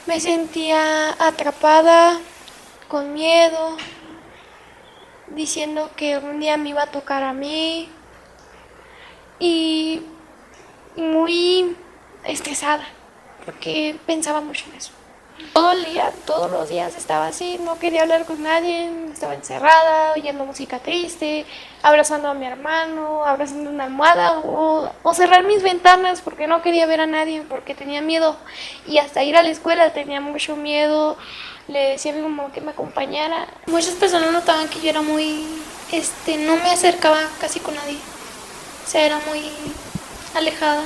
Me sentía atrapada, con miedo, diciendo que un día me iba a tocar a mí y muy estresada porque pensaba mucho en eso. Todo el día, todos los días estaba así, no quería hablar con nadie, estaba encerrada, oyendo música triste, abrazando a mi hermano, abrazando una almohada o cerrar mis ventanas porque no quería ver a nadie, porque tenía miedo. Y hasta ir a la escuela tenía mucho miedo, le decía a mi mamá que me acompañara. Muchas personas notaban que yo era muy, no me acercaba casi con nadie, o sea, era muy alejada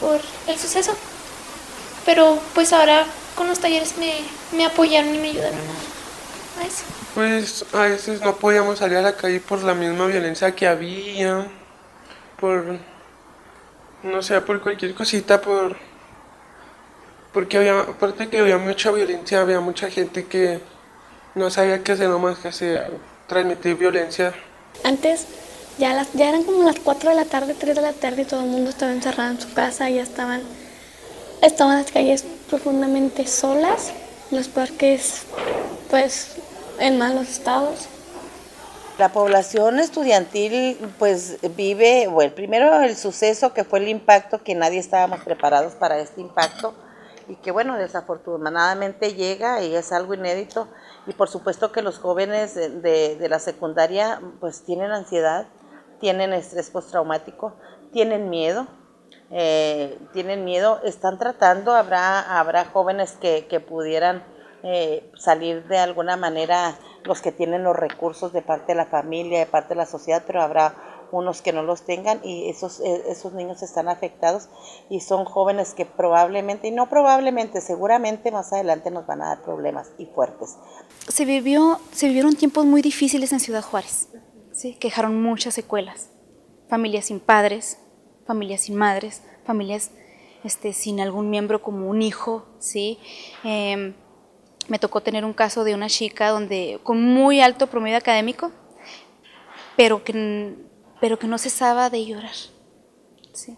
por el suceso. Pero pues ahora con los talleres me apoyaron y me ayudaron a eso. Pues a veces no podíamos salir a la calle por la misma violencia que había, por, no sé, por cualquier cosita, porque había, aparte que había mucha violencia, había mucha gente que no sabía qué hacer nomás que hacer, transmitir violencia. Antes ya eran como las 4 de la tarde, 3 de la tarde y todo el mundo estaba encerrado en su casa, ya estaban las calles profundamente solas, los parques pues en malos estados. La población estudiantil pues vive, bueno, primero el suceso que fue el impacto, que nadie estábamos preparados para este impacto y que bueno, desafortunadamente llega y es algo inédito y por supuesto que los jóvenes de la secundaria pues tienen ansiedad, tienen estrés postraumático, tienen miedo, están tratando, habrá jóvenes que pudieran salir de alguna manera, los que tienen los recursos de parte de la familia, de parte de la sociedad, pero habrá unos que no los tengan y esos niños están afectados y son jóvenes que probablemente, y no probablemente, seguramente más adelante nos van a dar problemas y fuertes. Se vivieron tiempos muy difíciles en Ciudad Juárez, ¿sí? Que dejaron muchas secuelas. Familias sin padres, familias sin madres, familias sin algún miembro como un hijo, ¿sí? Me tocó tener un caso de una chica con muy alto promedio académico, pero que no cesaba de llorar, ¿sí?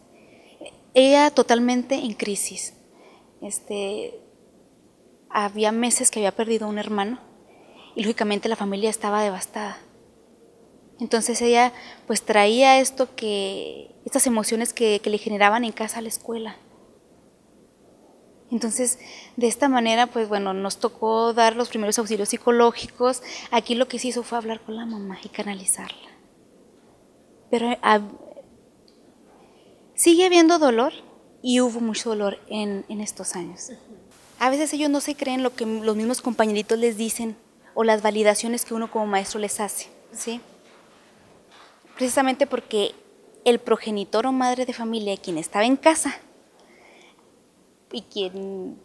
Ella totalmente en crisis. Había meses que había perdido a un hermano y lógicamente la familia estaba devastada. Entonces ella pues traía estas emociones que le generaban en casa a la escuela. Entonces, de esta manera, pues bueno, nos tocó dar los primeros auxilios psicológicos. Aquí lo que se hizo fue hablar con la mamá y canalizarla. Pero sigue habiendo dolor y hubo mucho dolor en estos años. A veces ellos no se creen lo que los mismos compañeritos les dicen o las validaciones que uno como maestro les hace, ¿sí? Precisamente porque el progenitor o madre de familia, quien estaba en casa y quien,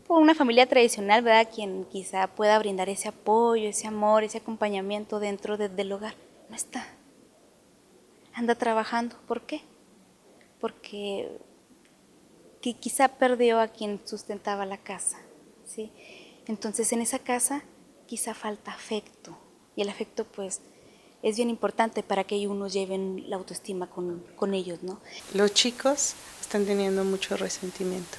por una familia tradicional, ¿verdad?, quien quizá pueda brindar ese apoyo, ese amor, ese acompañamiento dentro del hogar, no está. Anda trabajando. ¿Por qué? Porque quizá perdió a quien sustentaba la casa, ¿sí? Entonces en esa casa quizá falta afecto y el afecto pues es bien importante para que unos lleven la autoestima con ellos, ¿no? Los chicos están teniendo mucho resentimiento.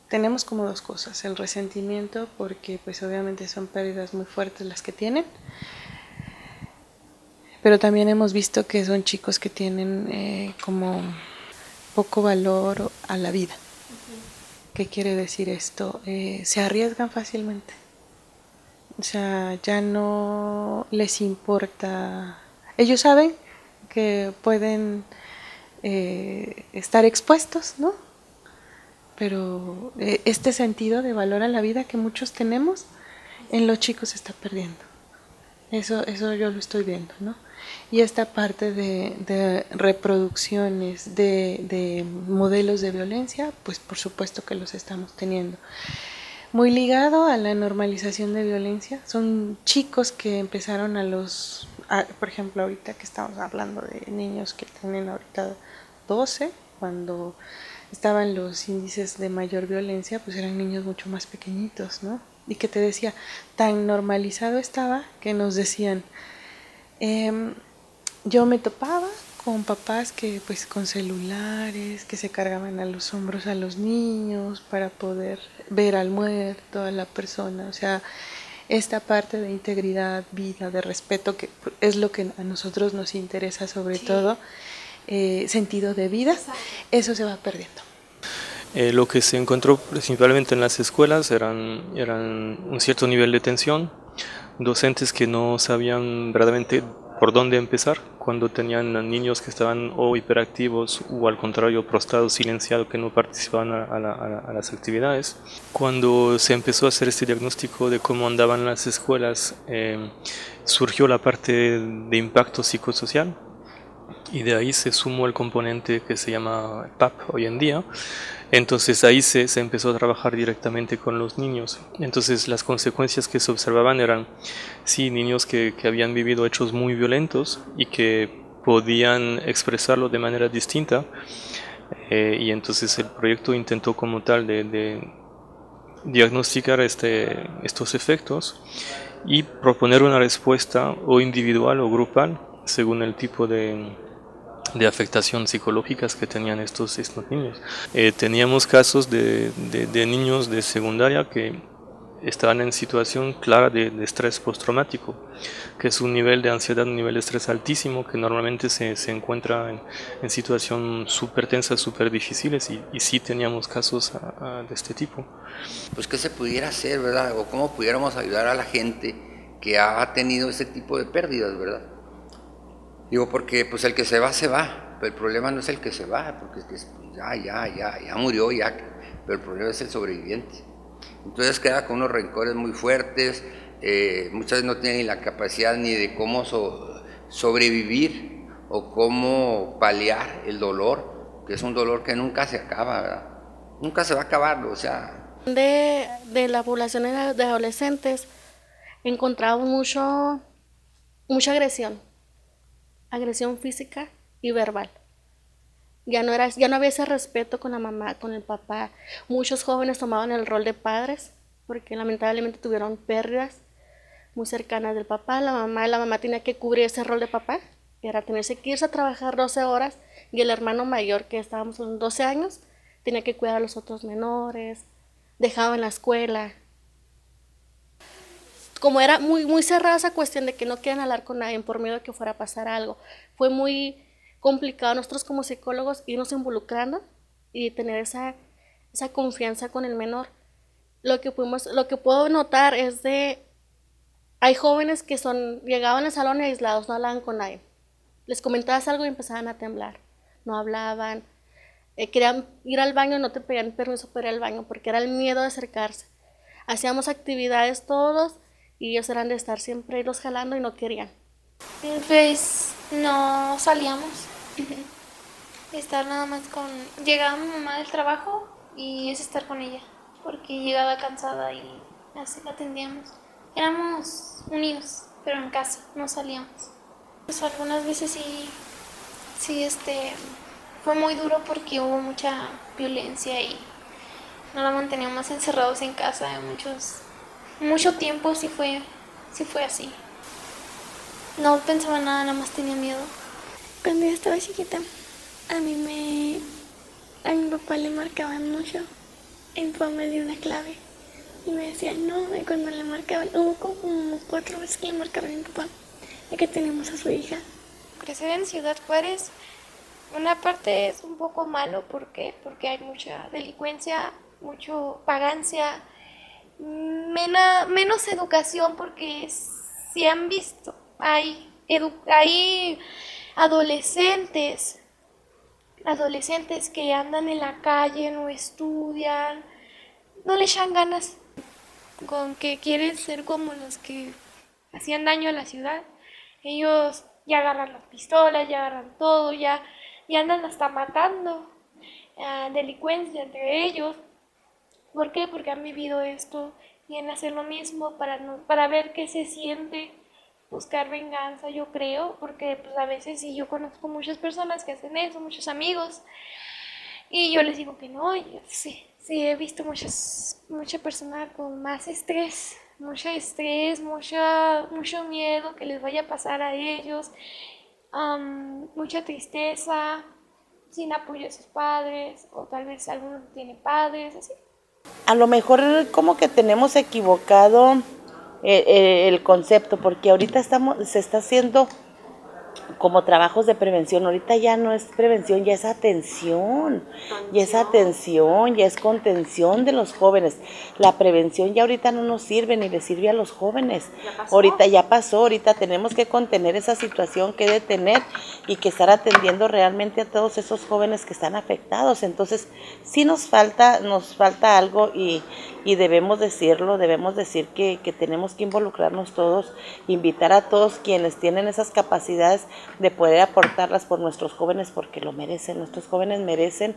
Tenemos como dos cosas, el resentimiento porque pues obviamente son pérdidas muy fuertes las que tienen, pero también hemos visto que son chicos que tienen como poco valor a la vida. ¿Qué quiere decir esto? Se arriesgan fácilmente. O sea, ya no les importa. Ellos saben que pueden estar expuestos, ¿no? Pero este sentido de valor a la vida que muchos tenemos, en los chicos se está perdiendo. Eso yo lo estoy viendo, ¿no? Y esta parte de reproducciones, de modelos de violencia, pues por supuesto que los estamos teniendo. Muy ligado a la normalización de violencia, son chicos que empezaron por ejemplo, ahorita que estamos hablando de niños que tienen ahorita 12, cuando estaban los índices de mayor violencia, pues eran niños mucho más pequeñitos, ¿no? Y que te decía, tan normalizado estaba que nos decían, yo me topaba con papás que pues con celulares, que se cargaban a los hombros a los niños para poder ver al muerto, a la persona, o sea, esta parte de integridad, vida, de respeto, que es lo que a nosotros nos interesa sobre todo, sentido de vida, eso se va perdiendo. Lo que se encontró principalmente en las escuelas eran un cierto nivel de tensión, docentes que no sabían verdaderamente por dónde empezar cuando tenían niños que estaban o hiperactivos o al contrario prostrados, silenciados, que no participaban a las actividades. Cuando se empezó a hacer este diagnóstico de cómo andaban las escuelas, surgió la parte de impacto psicosocial, y de ahí se sumó el componente que se llama PAP hoy en día. Entonces ahí se empezó a trabajar directamente con los niños. Entonces las consecuencias que se observaban eran, sí, niños que habían vivido hechos muy violentos y que podían expresarlo de manera distinta. Y entonces el proyecto intentó como tal de diagnosticar estos efectos y proponer una respuesta o individual o grupal según el tipo de afectación psicológicas que tenían estos niños. Teníamos casos de niños de secundaria que estaban en situación clara de estrés postraumático, que es un nivel de ansiedad, un nivel de estrés altísimo que normalmente se encuentra en situaciones súper tensas, súper difíciles, y sí teníamos casos de este tipo. Pues qué se pudiera hacer, ¿verdad? O cómo pudiéramos ayudar a la gente que ha tenido ese tipo de pérdidas, ¿verdad? Digo, porque pues el que se va, pero el problema no es el que se va, porque es que ya murió, pero el problema es el sobreviviente. Entonces queda con unos rencores muy fuertes, muchas veces no tiene ni la capacidad ni de cómo sobrevivir o cómo paliar el dolor, que es un dolor que nunca se acaba, ¿verdad? Nunca se va a acabar, o sea. De la población de adolescentes encontramos mucha agresión física y verbal. Ya no había ese respeto con la mamá, con el papá. Muchos jóvenes tomaban el rol de padres porque lamentablemente tuvieron pérdidas muy cercanas del papá. La mamá tenía que cubrir ese rol de papá, era tenerse que irse a trabajar 12 horas, y el hermano mayor, que estábamos con 12 años, tenía que cuidar a los otros menores, dejaba en la escuela. Como era muy cerrada esa cuestión de que no querían hablar con nadie por miedo de que fuera a pasar algo, fue muy complicado nosotros como psicólogos irnos involucrando y tener esa confianza con el menor. Lo que puedo notar es hay jóvenes que llegaban al salón aislados, no hablaban con nadie. Les comentabas algo y empezaban a temblar, no hablaban, querían ir al baño, no te pedían permiso para ir al baño porque era el miedo de acercarse. Hacíamos actividades todos y ellos eran de estar siempre los jalando y no querían. Pues no salíamos. Estar nada más llegaba mi mamá del trabajo y es estar con ella, porque llegaba cansada y así la atendíamos. Éramos unidos, pero en casa, no salíamos. Pues algunas veces sí, fue muy duro porque hubo mucha violencia y no la manteníamos encerrados en casa mucho tiempo. Sí fue así. No pensaba nada más tenía miedo. Cuando yo estaba chiquita, a mi papá le marcaban mucho. Mi papá me dio una clave y me decía no, y cuando le marcaban, hubo como 4 veces que le marcaban a mi papá, ya que tenemos a su hija. Crecer en Ciudad Juárez, una parte es un poco malo, ¿por qué? Porque hay mucha delincuencia, mucho vagancia, menos educación, porque si han visto, hay adolescentes que andan en la calle, no estudian, no le echan ganas, con que quieren ser como los que hacían daño a la ciudad. Ellos ya agarran las pistolas, ya agarran todo, ya andan hasta matando, delincuencia entre ellos. ¿Por qué? Porque han vivido esto, quieren hacer lo mismo para ver qué se siente, buscar venganza, yo creo, porque pues a veces sí, yo conozco muchas personas que hacen eso, muchos amigos, y yo les digo que no. Yo sí he visto mucha persona con más estrés, mucho miedo que les vaya a pasar a ellos, mucha tristeza, sin apoyo de sus padres, o tal vez alguno no tiene padres, así. A lo mejor como que tenemos equivocado el concepto, porque ahorita se está haciendo como trabajos de prevención. Ahorita ya no es prevención, ya es atención, ya es contención de los jóvenes. La prevención ya ahorita no nos sirve ni le sirve a los jóvenes. Ahorita ya pasó, ahorita tenemos que contener esa situación, que detener y que estar atendiendo realmente a todos esos jóvenes que están afectados. Entonces sí nos falta algo y debemos decirlo, debemos decir que tenemos que involucrarnos todos, invitar a todos quienes tienen esas capacidades de poder aportarlas por nuestros jóvenes, porque lo merecen. Nuestros jóvenes merecen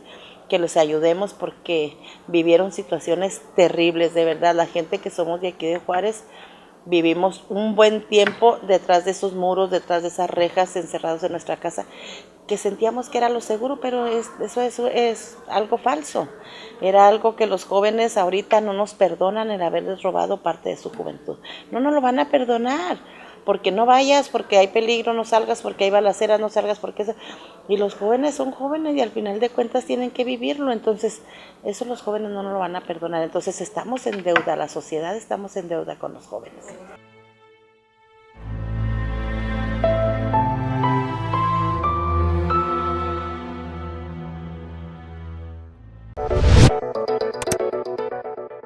que les ayudemos porque vivieron situaciones terribles, de verdad. La gente que somos de aquí de Juárez vivimos un buen tiempo detrás de esos muros, detrás de esas rejas, encerrados en nuestra casa, que sentíamos que era lo seguro, pero eso es algo falso. Era algo que los jóvenes ahorita no nos perdonan, el haberles robado parte de su juventud. No nos lo van a perdonar, porque no vayas, porque hay peligro, no salgas, porque hay balaceras, no salgas, porque eso. Y los jóvenes son jóvenes y al final de cuentas tienen que vivirlo. Entonces eso los jóvenes no nos lo van a perdonar. Entonces estamos en deuda, la sociedad estamos en deuda con los jóvenes.